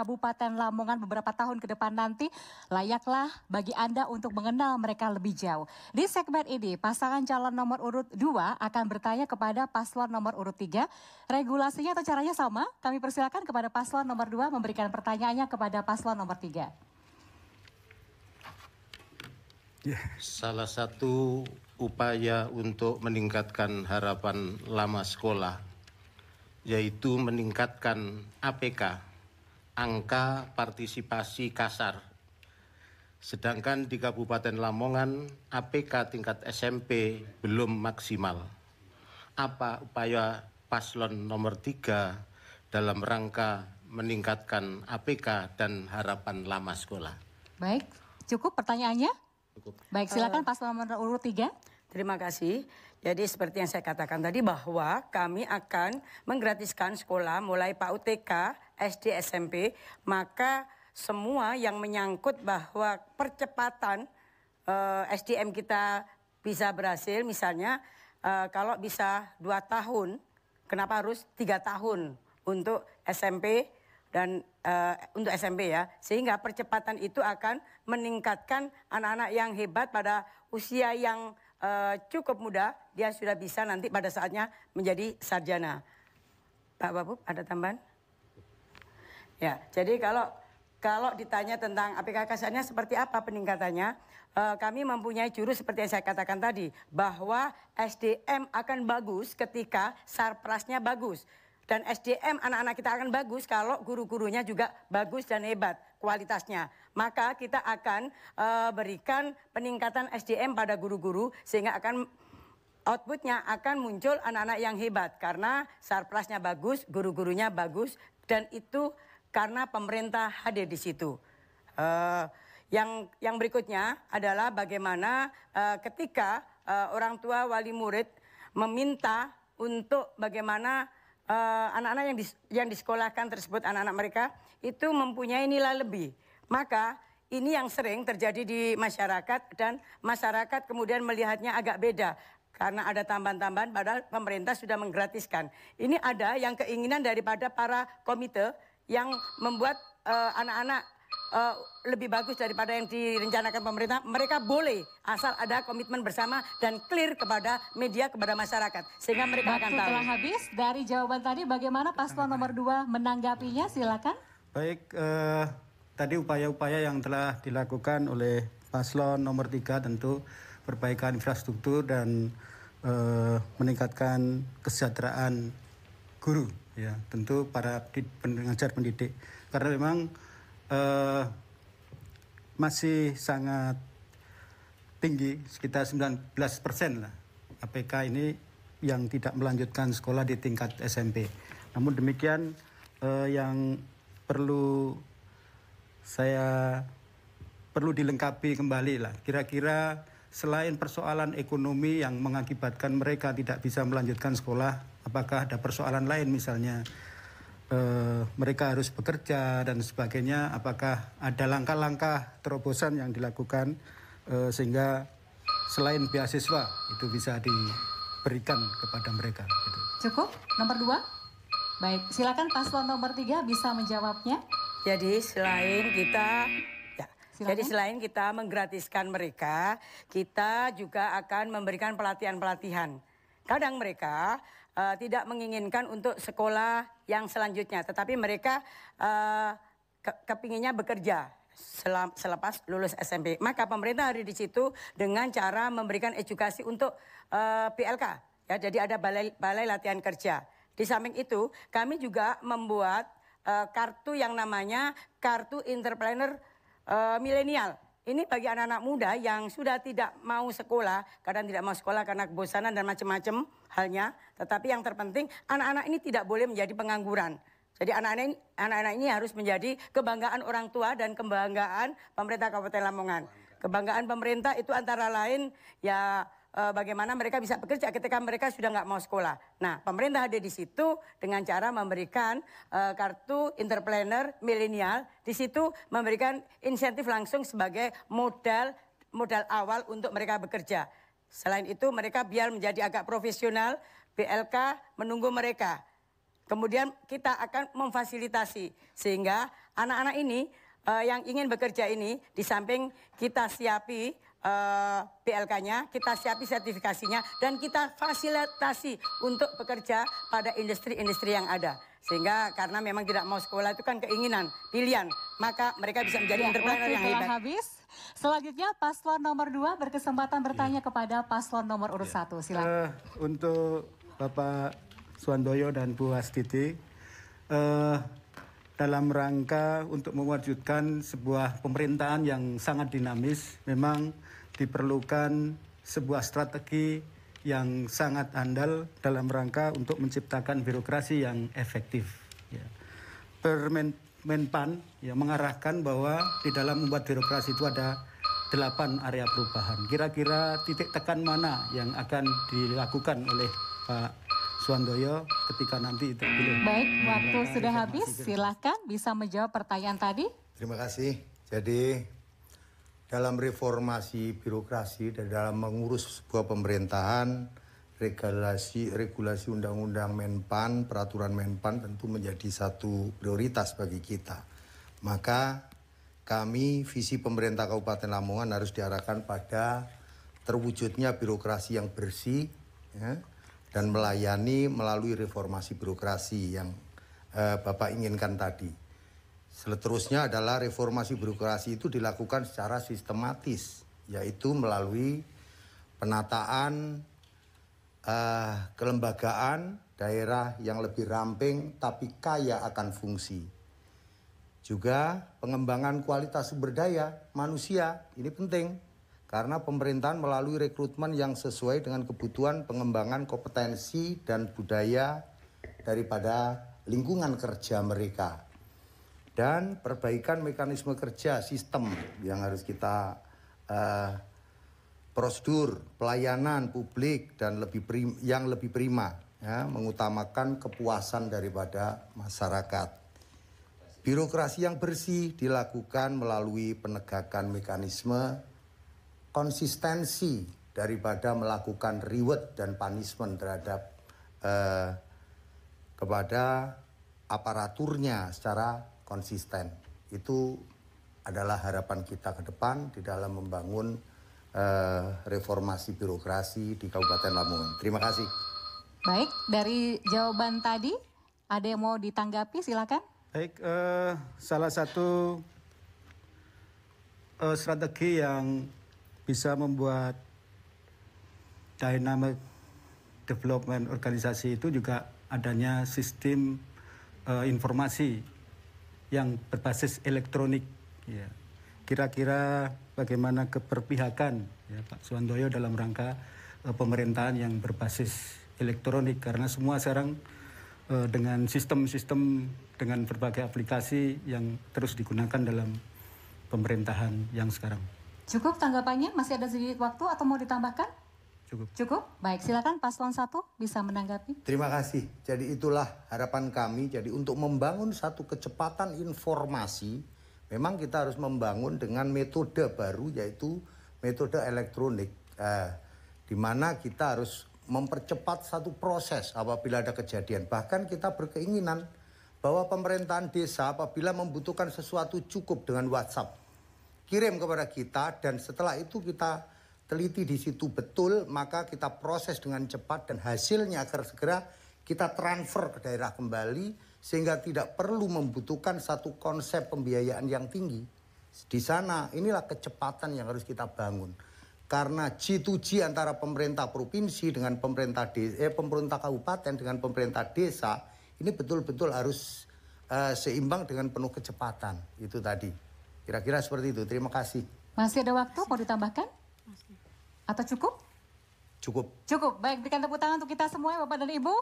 Kabupaten Lamongan beberapa tahun ke depan nanti, layaklah bagi Anda untuk mengenal mereka lebih jauh. Di segmen ini, pasangan calon nomor urut 2 akan bertanya kepada paslon nomor urut 3. Regulasinya atau caranya sama, kami persilakan kepada paslon nomor 2 memberikan pertanyaannya kepada paslon nomor 3. Salah satu upaya untuk meningkatkan harapan lama sekolah yaitu meningkatkan APK, angka partisipasi kasar. Sedangkan di Kabupaten Lamongan, APK tingkat SMP belum maksimal. Apa upaya paslon nomor 3 dalam rangka meningkatkan APK dan harapan lama sekolah? Baik, cukup pertanyaannya? Cukup. Baik, silakan paslon nomor urut 3. Terima kasih. Jadi seperti yang saya katakan tadi bahwa kami akan menggratiskan sekolah mulai PAUD TK, SD, SMP. Maka semua yang menyangkut bahwa percepatan SDM kita bisa berhasil, misalnya kalau bisa 2 tahun, kenapa harus 3 tahun untuk SMP dan untuk SMP ya, sehingga percepatan itu akan meningkatkan anak-anak yang hebat pada usia yang cukup muda, dia sudah bisa nanti pada saatnya menjadi sarjana. Pak Wabub, ada tambahan? Ya, jadi kalau ditanya tentang APK kasarnya seperti apa peningkatannya, kami mempunyai jurus seperti yang saya katakan tadi, bahwa SDM akan bagus ketika sarprasnya bagus. Dan SDM anak-anak kita akan bagus kalau guru-gurunya juga bagus dan hebat kualitasnya. Maka kita akan berikan peningkatan SDM pada guru-guru sehingga akan outputnya akan muncul anak-anak yang hebat. Karena sarprasnya bagus, guru-gurunya bagus, dan itu karena pemerintah hadir di situ. Yang berikutnya adalah bagaimana ketika orang tua wali murid meminta untuk bagaimana anak-anak yang disekolahkan tersebut, anak-anak mereka itu mempunyai nilai lebih. Maka ini yang sering terjadi di masyarakat dan masyarakat kemudian melihatnya agak beda. Karena ada tambahan-tambahan padahal pemerintah sudah menggratiskan. Ini ada yang keinginan daripada para komite yang membuat anak-anak lebih bagus daripada yang direncanakan pemerintah. Mereka boleh asal ada komitmen bersama dan clear kepada media, kepada masyarakat, sehingga mereka akan tahu. Waktu telah habis. Dari jawaban tadi bagaimana paslon nomor 2 menanggapinya, silakan. Baik, tadi upaya-upaya yang telah dilakukan oleh paslon nomor 3 tentu perbaikan infrastruktur dan meningkatkan kesejahteraan guru, ya tentu para pengajar pendidik, karena memang masih sangat tinggi, sekitar 19% lah APK ini yang tidak melanjutkan sekolah di tingkat SMP. Namun demikian yang perlu dilengkapi kembali lah, kira-kira selain persoalan ekonomi yang mengakibatkan mereka tidak bisa melanjutkan sekolah, apakah ada persoalan lain, misalnya mereka harus bekerja dan sebagainya, apakah ada langkah-langkah terobosan yang dilakukan sehingga selain beasiswa itu bisa diberikan kepada mereka gitu. Cukup nomor 2. Baik, silakan paslon nomor 3 bisa menjawabnya. Jadi selain kita menggratiskan mereka, kita juga akan memberikan pelatihan-pelatihan. Kadang mereka tidak menginginkan untuk sekolah yang selanjutnya, tetapi mereka kepinginnya bekerja selepas lulus SMP. Maka pemerintah hadir di situ dengan cara memberikan edukasi untuk BLK. Ya, jadi ada balai latihan kerja. Di samping itu, kami juga membuat kartu yang namanya kartu entrepreneur milenial. Ini bagi anak-anak muda yang sudah tidak mau sekolah, kadang tidak mau sekolah karena kebosanan dan macam-macam halnya. Tetapi yang terpenting, anak-anak ini tidak boleh menjadi pengangguran. Jadi anak-anak ini harus menjadi kebanggaan orang tua dan kebanggaan pemerintah Kabupaten Lamongan. Kebanggaan pemerintah itu antara lain ya bagaimana mereka bisa bekerja ketika mereka sudah nggak mau sekolah. Nah, pemerintah hadir di situ dengan cara memberikan kartu entrepreneur milenial. Di situ memberikan insentif langsung sebagai modal awal untuk mereka bekerja. Selain itu mereka biar menjadi agak profesional, BLK menunggu mereka. Kemudian kita akan memfasilitasi sehingga anak-anak ini yang ingin bekerja ini, di samping kita siapi BLK-nya, kita siapi sertifikasinya, dan kita fasilitasi untuk bekerja pada industri-industri yang ada. Sehingga karena memang tidak mau sekolah itu kan keinginan, pilihan, maka mereka bisa menjadi entrepreneur yang hebat. Habis. Selanjutnya paslon nomor 2 berkesempatan bertanya kepada paslon nomor urut 1. Silakan. Untuk Bapak Suwandoyo dan Bu Astiti, dalam rangka untuk mewujudkan sebuah pemerintahan yang sangat dinamis, memang diperlukan sebuah strategi yang sangat andal dalam rangka untuk menciptakan birokrasi yang efektif. Ya. Menpan ya, mengarahkan bahwa di dalam membuat birokrasi itu ada 8 area perubahan. Kira-kira titik tekan mana yang akan dilakukan oleh Pak Suwandoyo ketika nanti terpilih? Baik, waktu sudah habis. Silahkan bisa menjawab pertanyaan tadi. Terima kasih. Jadi dalam reformasi birokrasi dan dalam mengurus sebuah pemerintahan, regulasi undang-undang Menpan, peraturan Menpan tentu menjadi satu prioritas bagi kita. Maka kami, visi pemerintah Kabupaten Lamongan harus diarahkan pada terwujudnya birokrasi yang bersih, ya, dan melayani melalui reformasi birokrasi yang Bapak inginkan tadi. Seterusnya adalah reformasi birokrasi itu dilakukan secara sistematis, yaitu melalui penataan kelembagaan daerah yang lebih ramping tapi kaya akan fungsi. Juga pengembangan kualitas sumber daya manusia, ini penting karena pemerintahan melalui rekrutmen yang sesuai dengan kebutuhan pengembangan kompetensi dan budaya daripada lingkungan kerja mereka. Dan perbaikan mekanisme kerja sistem yang harus kita prosedur pelayanan publik dan yang lebih prima, ya, mengutamakan kepuasan daripada masyarakat. Birokrasi yang bersih dilakukan melalui penegakan mekanisme konsistensi daripada melakukan reward dan punishment terhadap kepada aparaturnya secara konsisten. Itu adalah harapan kita ke depan di dalam membangun reformasi birokrasi di Kabupaten Lamongan. Terima kasih. Baik, dari jawaban tadi ada yang mau ditanggapi, silakan. Baik, salah satu strategi yang bisa membuat dynamic development organisasi itu juga adanya sistem informasi yang berbasis elektronik. Ya. Kira-kira bagaimana keberpihakan ya, Pak Suwandoyo dalam rangka pemerintahan yang berbasis elektronik, karena semua sekarang dengan sistem-sistem dengan berbagai aplikasi yang terus digunakan dalam pemerintahan yang sekarang. Cukup tanggapannya? Masih ada sedikit waktu atau mau ditambahkan? Cukup. Cukup? Baik, silakan paslon 1 bisa menanggapi. Terima kasih. Jadi itulah harapan kami. Jadi untuk membangun satu kecepatan informasi, memang kita harus membangun dengan metode baru, yaitu metode elektronik. Di mana kita harus mempercepat satu proses apabila ada kejadian. Bahkan kita berkeinginan bahwa pemerintahan desa apabila membutuhkan sesuatu cukup dengan WhatsApp, kirim kepada kita, dan setelah itu kita teliti di situ betul, maka kita proses dengan cepat dan hasilnya agar segera kita transfer ke daerah kembali sehingga tidak perlu membutuhkan satu konsep pembiayaan yang tinggi. Di sana inilah kecepatan yang harus kita bangun. Karena G2G antara pemerintah provinsi dengan pemerintah kabupaten dengan pemerintah desa ini betul-betul harus seimbang dengan penuh kecepatan. Itu tadi. Kira-kira seperti itu. Terima kasih. Masih ada waktu, mau ditambahkan? Atau cukup? Cukup. Cukup. Baik, berikan tepuk tangan untuk kita semua, Bapak dan Ibu.